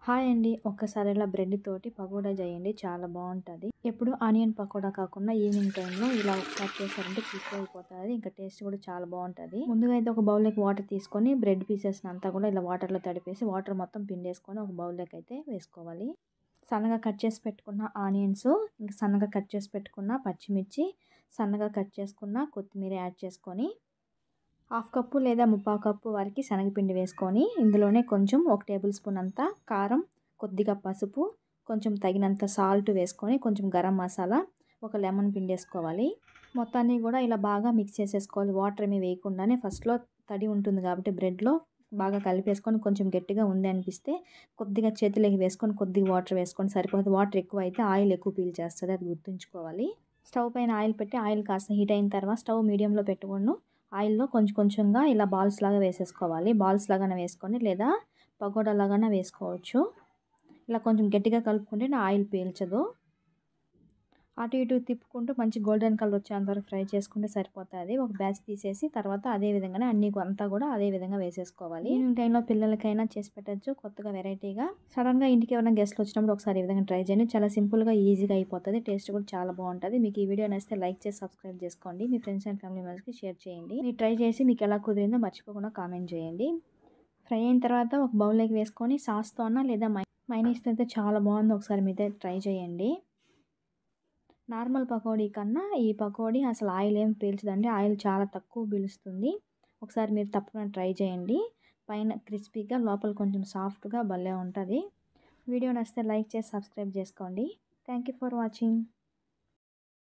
Hi అండి. ఒక్కసారి ఇలా బ్రెడ్ తోటి పకోడా చేయండి. చాలా బావుంటది. ఎప్పుడు ఆనియన్ పకోడా కాకుండా ఈవినింగ్ టైంలో ఇలా ఒకసారి చేశారంటే క్విక్ అయిపోతది. ఇంకా టేస్ట్ కూడా చాలా బావుంటది. ముందుగా అయితే ఒక బౌల్‌లోకి వాటర్ తీసుకొని బ్రెడ్ పీసెస్‌ని అంతా కూడా ఇలా వాటర్‌లో తడిపేసి వాటర్ మొత్తం పిండేసుకొని ఒక బౌల్‌లోకి అయితే వేసుకోవాలి. సన్నగా కట్ చేసి పెట్టుకున్న ఆనియన్స్, ఇంకా సన్నగా కట్ చేసి పెట్టుకున్న పచ్చిమిర్చి, సన్నగా కట్ చేసుకున్న కొత్తిమీర యాడ్ చేసుకొని హాఫ్ కప్పు లేదా ముప్పావు కప్పు వరకు శనగపిండి వేసుకొని ఇందులోనే కొంచెం ఒక టేబుల్ స్పూన్ అంతా కారం, కొద్దిగా పసుపు, కొంచెం తగినంత సాల్ట్ వేసుకొని కొంచెం గరం మసాలా, ఒక లెమన్ పిండేసుకోవాలి. మొత్తాన్ని కూడా ఇలా బాగా మిక్స్ చేసేసుకోవాలి. వాటర్ ఏమీ వేయకుండానే ఫస్ట్‌లో తడి ఉంటుంది కాబట్టి బ్రెడ్‌లో బాగా కలిపేసుకొని కొంచెం గట్టిగా ఉంది అనిపిస్తే కొద్దిగా చేతిలోకి వేసుకొని కొద్దిగా వాటర్ వేసుకొని సరిపోతుంది. వాటర్ ఎక్కువ అయితే ఆయిల్ ఎక్కువ పీల్చేస్తది. అది గుర్తుంచుకోవాలి. స్టవ్ పైన ఆయిల్ పెట్టి ఆయిల్ కాస్త హీట్ అయిన తర్వాత స్టవ్ మీడియంలో పెట్టుకొని ఆయిల్‌లో కొంచెం కొంచెంగా ఇలా బాల్స్ లాగా వేసేసుకోవాలి. బాల్స్ లాగానే వేసుకొని లేదా పకోడా లాగానే వేసుకోవచ్చు. ఇలా కొంచెం గట్టిగా కలుపుకుంటే ఆయిల్ పీల్చదు. అటు ఇటు తిప్పుకుంటూ మంచి గోల్డెన్ కలర్ వచ్చేంత వరకు ఫ్రై చేసుకుంటే సరిపోతది. ఒక బ్యాచ్ తీసేసి తర్వాత అదే విధంగానే అన్నీ అంతా కూడా అదే విధంగా వేసేసుకోవాలి. ఈవినింగ్ టైంలో పిల్లలకైనా చేసి పెట్టొచ్చు కొత్తగా వెరైటీగా. సడన్‌గా ఇంటికి ఎవరైనా గెస్ట్‌లు వచ్చినప్పుడు ఒకసారి ఈ విధంగా ట్రై చేయండి. చాలా సింపుల్‌గా ఈజీగా అయిపోతది. టేస్ట్ కూడా చాలా బావుంటది. మీకు ఈ వీడియో నచ్చితే లైక్ చేసి సబ్స్క్రైబ్ చేసుకోండి. మీ ఫ్రెండ్స్ అండ్ ఫ్యామిలీ మెంబర్స్‌కి షేర్ చేయండి. మీరు ట్రై చేసి మీకు ఎలా కుదిరిందో మర్చిపోకుండా కామెంట్ చేయండి. ఫ్రై అయిన తర్వాత ఒక బౌల్‌లోకి వేసుకొని సాస్‌తో అన్నా లేదా మైనీస్‌తో అయితే చాలా బాగుంది. ఒకసారి మీరైతే ట్రై చేయండి. నార్మల్ పకోడీ కన్నా ఈ పకోడీ అసలు ఆయిల్ ఏం పీల్చదండి. ఆయిల్ చాలా తక్కువ పీలుస్తుంది. ఒకసారి మీరు తప్పకుండా ట్రై చేయండి. పైన క్రిస్పీగా లోపల కొంచెం సాఫ్ట్‌గా భలే ఉంటది. వీడియో నచ్చితే లైక్ చేసి సబ్స్క్రైబ్ చేసుకోండి. Thank you for watching.